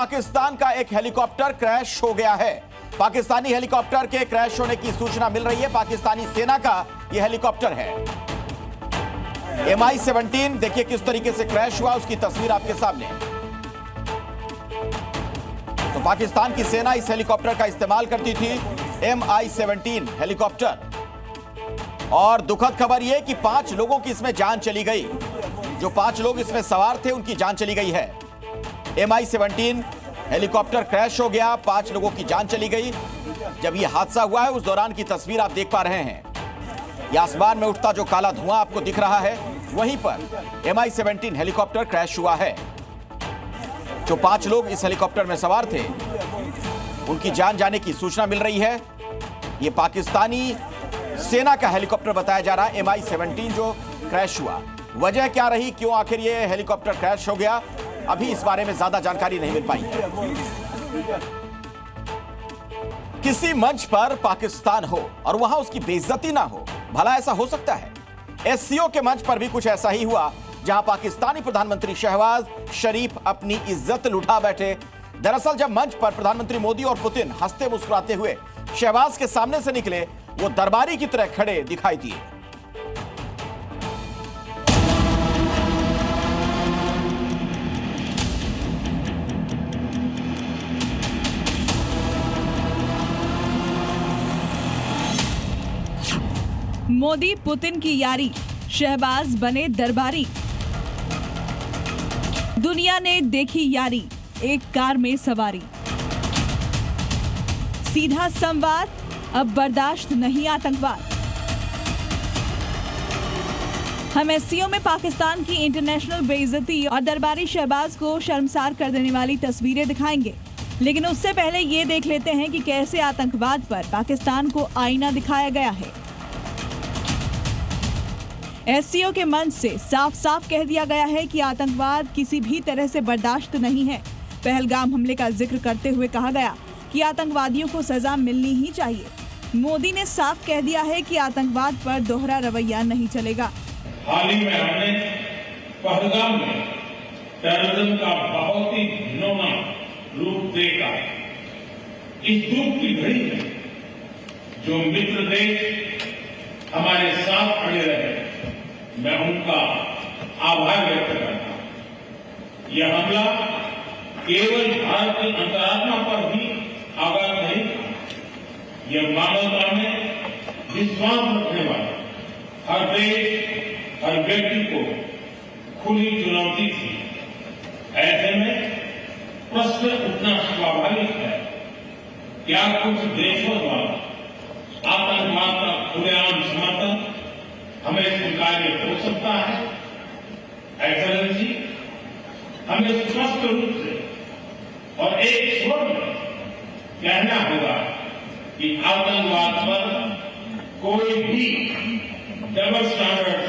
पाकिस्तान का एक helicopter crash हो गया है। पाकिस्तानी हेलीकॉप्टर के क्रैश होने की सूचना मिल रही है। पाकिस्तानी सेना का यह हेलीकॉप्टर है। MI-17 देखिए किस तरीके से क्रैश हुआ, उसकी तस्वीर आपके सामने। तो पाकिस्तान की सेना इस हेलीकॉप्टर का इस्तेमाल करती थी, MI-17 हेलीकॉप्टर। और दुखद खबर यह कि 5 लोगों की इसमें जान चली गई। जो 5 लोग इसमें सवार थे उनकी जान चली गई है। MI-17 हेलीकॉप्टर क्रैश हो गया, 5 लोगों की जान चली गई। जब यह हादसा हुआ है उस दौरान की तस्वीर आप देख पा रहे हैं। यह आसमान में उठता जो काला धुआं आपको दिख रहा है, वहीं पर MI-17 हेलीकॉप्टर क्रैश हुआ है। जो 5 लोग इस हेलीकॉप्टर में सवार थे उनकी जान जाने की सूचना मिल रही है। यह पाकिस्तानी सेना का हेलीकॉप्टर बताया जा रहा है, MI-17 जो क्रैश हुआ। वजह क्या रही, क्यों आखिर यह हेलीकॉप्टर क्रैश हो गया, अभी इस बारे में ज्यादा जानकारी नहीं मिल पाई है। किसी मंच पर पाकिस्तान हो और वहां उसकी बेइज्जती ना हो, भला ऐसा हो सकता है? SCO के मंच पर भी कुछ ऐसा ही हुआ, जहां पाकिस्तानी प्रधानमंत्री शहबाज शरीफ अपनी इज्जत लुटा बैठे। दरअसल जब मंच पर प्रधानमंत्री मोदी और पुतिन हंसते मुस्कुराते हुए शहबाज के सामने से निकले, वो दरबारी की तरह खड़े दिखाई दिए। मोदी पुतिन की यारी, शहबाज बने दरबारी। दुनिया ने देखी यारी, एक कार में सवारी। सीधा संवाद, अब बर्दाश्त नहीं आतंकवाद। हम SCO में पाकिस्तान की इंटरनेशनल बेइज्जती और दरबारी शहबाज को शर्मसार कर देने वाली तस्वीरें दिखाएंगे, लेकिन उससे पहले ये देख लेते हैं कि कैसे आतंकवाद पर पाकिस्तान को आईना दिखाया गया है। SCO के मंच से साफ साफ कह दिया गया है कि आतंकवाद किसी भी तरह से बर्दाश्त नहीं है। पहलगाम हमले का जिक्र करते हुए कहा गया कि आतंकवादियों को सजा मिलनी ही चाहिए। मोदी ने साफ कह दिया है कि आतंकवाद पर दोहरा रवैया नहीं चलेगा। हाल ही में हमने पहलगाम में टेररिज्म का बहुत ही घिनौना रूप देखा। इस दुख की घड़ी में जो मित्र देश हमारे साथ खड़े रहे, मैं उनका आभार व्यक्त करता हूं। यह हमला केवल भारत की अंतरात्मा पर भी आघात नहीं था, यह मानवता में विश्वास रखने वाले हर देश, हर व्यक्ति को खुली चुनौती थी। ऐसे में प्रश्न उठना स्वाभाविक है, क्या कुछ देशों द्वारा आतंकवाद का खुलेआम समर्थन हमें स्वीकार्य हो सकता है? एक्सेलेंसी, हमें स्पष्ट रूप से और एक स्वर में कहना होगा कि आतंकवाद पर कोई भी डबल स्टैंडर्ड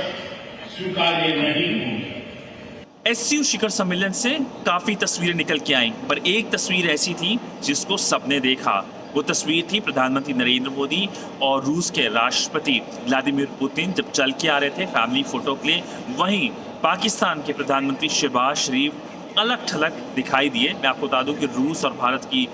स्वीकार्य नहीं होंगे। SCO शिखर सम्मेलन से काफी तस्वीरें निकल के आई, पर एक तस्वीर ऐसी थी जिसको सबने देखा। वो तस्वीर थी प्रधानमंत्री नरेंद्र मोदी और रूस के राष्ट्रपति व्लादिमीर पुतिन जब चल के आ रहे थे फैमिली फोटो के लिए। वहीं पाकिस्तान के प्रधानमंत्री शहबाज शरीफ अलग थलग दिखाई दिए। मैं आपको बता दूं कि रूस और भारत की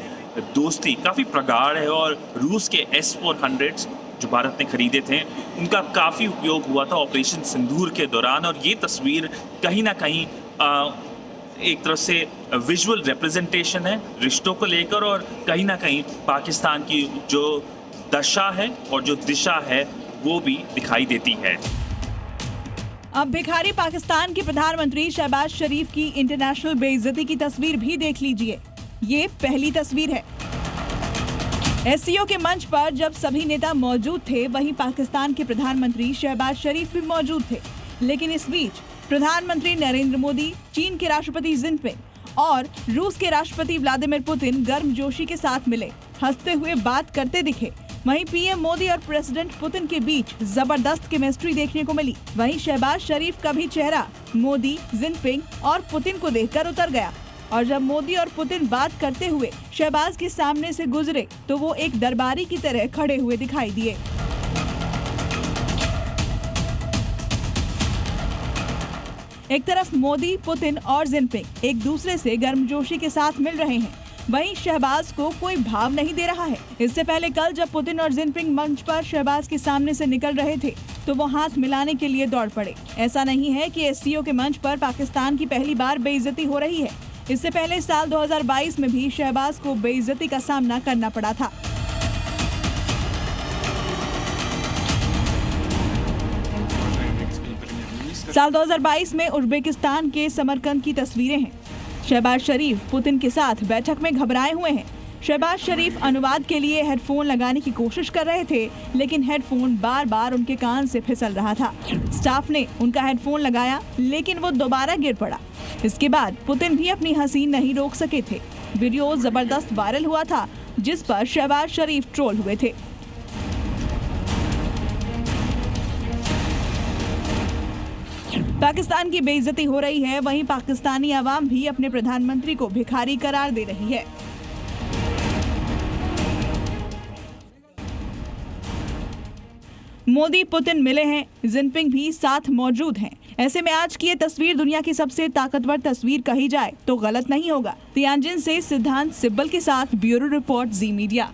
दोस्ती काफ़ी प्रगाढ़ है और रूस के S-400 जो भारत ने खरीदे थे उनका काफ़ी उपयोग हुआ था ऑपरेशन सिंदूर के दौरान। और ये तस्वीर कहीं ना कहीं एक तरह से विजुअल रिप्रेजेंटेशन है रिश्तों को लेकर, और कहीं ना कहीं पाकिस्तान की जो दशा है और जो दिशा है वो भी दिखाई देती है। अब भिखारी पाकिस्तान के प्रधानमंत्री शहबाज शरीफ की इंटरनेशनल बेइज्जती की तस्वीर भी देख लीजिए। ये पहली तस्वीर है। SCO के मंच पर जब सभी नेता मौजूद थे, वहीं पाकिस्तान के प्रधानमंत्री शहबाज शरीफ भी मौजूद थे। लेकिन इस बीच प्रधानमंत्री नरेंद्र मोदी, चीन के राष्ट्रपति जिनपिंग और रूस के राष्ट्रपति व्लादिमीर पुतिन गर्मजोशी के साथ मिले, हंसते हुए बात करते दिखे। वहीं PM मोदी और प्रेसिडेंट पुतिन के बीच जबरदस्त केमिस्ट्री देखने को मिली। वहीं शहबाज शरीफ का भी चेहरा मोदी, जिनपिंग और पुतिन को देखकर उतर गया। और जब मोदी और पुतिन बात करते हुए शहबाज के सामने से गुजरे, तो वो एक दरबारी की तरह खड़े हुए दिखाई दिए। एक तरफ मोदी, पुतिन और जिनपिंग एक दूसरे से गर्मजोशी के साथ मिल रहे हैं, वहीं शहबाज को कोई भाव नहीं दे रहा है। इससे पहले कल जब पुतिन और जिनपिंग मंच पर शहबाज के सामने से निकल रहे थे तो वो हाथ मिलाने के लिए दौड़ पड़े। ऐसा नहीं है कि एससीओ के मंच पर पाकिस्तान की पहली बार बेइज्जती हो रही है। इससे पहले साल 2022 में भी शहबाज को बेइज्जती का सामना करना पड़ा था। साल 2022 में उज्बेकिस्तान के समरकंद की तस्वीरें हैं। शहबाज शरीफ पुतिन के साथ बैठक में घबराए हुए हैं। शहबाज शरीफ अनुवाद के लिए हेडफोन लगाने की कोशिश कर रहे थे, लेकिन हेडफोन बार बार उनके कान से फिसल रहा था। स्टाफ ने उनका हेडफोन लगाया, लेकिन वो दोबारा गिर पड़ा। इसके बाद पुतिन भी अपनी हंसी नहीं रोक सके थे। वीडियो जबरदस्त वायरल हुआ था, जिस पर शहबाज शरीफ ट्रोल हुए थे। पाकिस्तान की बेइज्जती हो रही है, वहीं पाकिस्तानी आवाम भी अपने प्रधानमंत्री को भिखारी करार दे रही है। मोदी पुतिन मिले हैं, जिनपिंग भी साथ मौजूद हैं। ऐसे में आज की ये तस्वीर दुनिया की सबसे ताकतवर तस्वीर कही जाए तो गलत नहीं होगा। तियानजिन से सिद्धांत सिब्बल के साथ ब्यूरो रिपोर्ट, जी मीडिया।